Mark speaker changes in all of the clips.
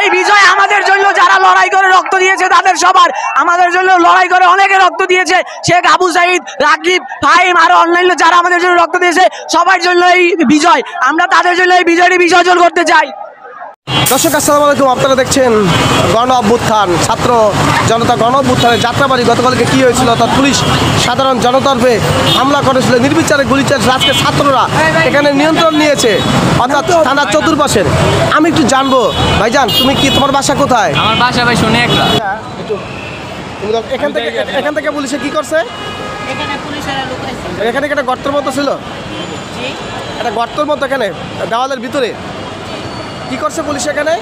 Speaker 1: এই বিজয় আমাদের জন্য যারা লড়াই করে রক্ত দিয়েছে তাদের সবার, আমাদের জন্য লড়াই করে অনেকে রক্ত দিয়েছে। শেখ আবু সাইদ, রাকিব, ফাহিম আরো অন্যান্য যারা আমাদের জন্য রক্ত দিয়েছে সবার জন্য এই বিজয়। আমরা তাদের জন্য এই বিজয়টি বিসর্জন করতে চাই।
Speaker 2: দর্শক আসসালামু আলাইকুম, আপনারা দেখছেন গণ অভ্যুত্থান, ছাত্র জনতা গণ অভ্যুত্থানের যাত্রাবাড়ি। গতকালকে কী হয়েছিল, অর্থাৎ পুলিশ সাধারণ জনতার উপরে হামলা করেছিল, নির্বিচারে গুলি চালিয়েছে। আজকে ছাত্ররা এখানে নিয়ন্ত্রণ নিয়েছে, অর্থাৎ থানার চতুর্পাশের। আমি একটু জানবো, ভাইজান তুমি কি, তোমার বাসা কোথায়?
Speaker 3: আমার বাসা ভাই শুনে একটা
Speaker 2: এখান থেকে পুলিশে কি করছে? এখানে একটা গর্তের মতো ছিল, একটা গর্তের মতো এখানে দেওয়ালের ভিতরে কি করছে পুলিশ এখানে?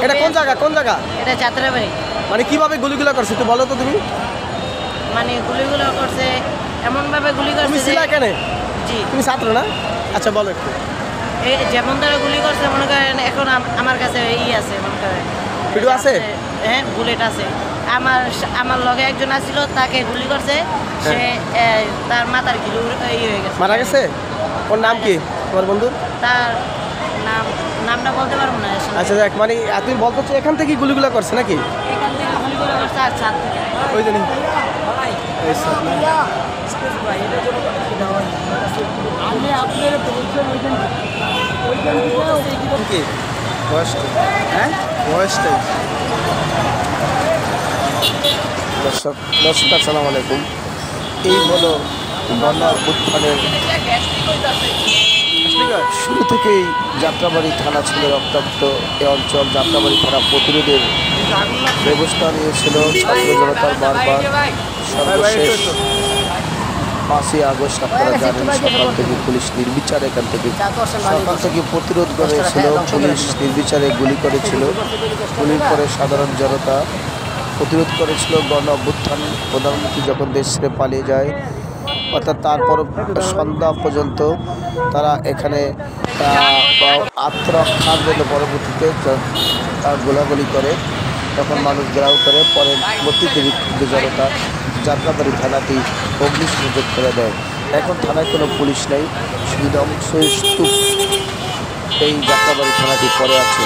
Speaker 2: এটা কোন জায়গা, কোন জায়গা?
Speaker 4: এটা যাত্রাবাড়ি।
Speaker 2: মানে কিভাবে গুলিগুলো করছে একটু বলো তো তুমি।
Speaker 4: মানে গুলিগুলো করছে এমন ভাবে গুলি করছে।
Speaker 2: তুমি ছিলা এখানে?
Speaker 4: জি।
Speaker 2: তুমি ছাত্র না? আচ্ছা বলো একটু।
Speaker 4: এই যেমন তারা গুলি করছে মনে করেন, এখন আমার কাছে আছে মনে করেন
Speaker 2: ভিডিও আছে?
Speaker 4: হ্যাঁ, বুলেট আছে। আমার লগে একজন আছিল, তাকে গুলি করছে, সে তার মাথার গিলু হয়ে গেছে,
Speaker 2: মারা গেছে। ওর নাম কি তোমার বন্ধু?
Speaker 4: তার নামটা বলতে পারবো না।
Speaker 2: আচ্ছা দেখ, মানে তুমি বলতে চাও এখান থেকে গুলিগুলো করছে নাকি?
Speaker 4: এখান থেকে গুলিগুলো করছে আর ছাদ থেকে।
Speaker 2: ওই জন্য দর্শক আসসালামু আলাইকুম। এই হলো গণ অভ্যুত্থানের শুরু থেকেই যাত্রাবাড়ি থানা ছিল রক্তাক্ত। এ অঞ্চল যাত্রাবাড়ি থানা প্রতিরোধের ব্যবস্থা নিয়েছিল ছাত্র জনতার বারবার। সর্বশেষ 5ই আগস্ট আপনারা জানেন, সকাল থেকে পুলিশ নির্বিচারে এখান থেকে সকাল থেকে প্রতিরোধ করেছিল, পুলিশ নির্বিচারে গুলি করেছিল। গুলির পরে সাধারণ জনতা প্রতিরোধ করেছিল। গণ অভ্যুত্থান প্রধানমন্ত্রী যখন দেশ ছেড়ে পালিয়ে যায়, অর্থাৎ তারপর সন্ধ্যা পর্যন্ত তারা এখানে আত্মরক্ষার জন্য পরবর্তীতে গোলাগুলি করে, তখন মানুষ ঘেরাও করে। পরবর্তীতে বিক্ষুব্ধ জনতা যাত্রাবাড়ি থানাটি অগ্নিসংযোগ করে দেয়। এখন থানায় কোনো পুলিশ নেই, শুধু ধ্বংসস্তূপ এই যাত্রাবাড়ি থানাটি পড়ে আছে।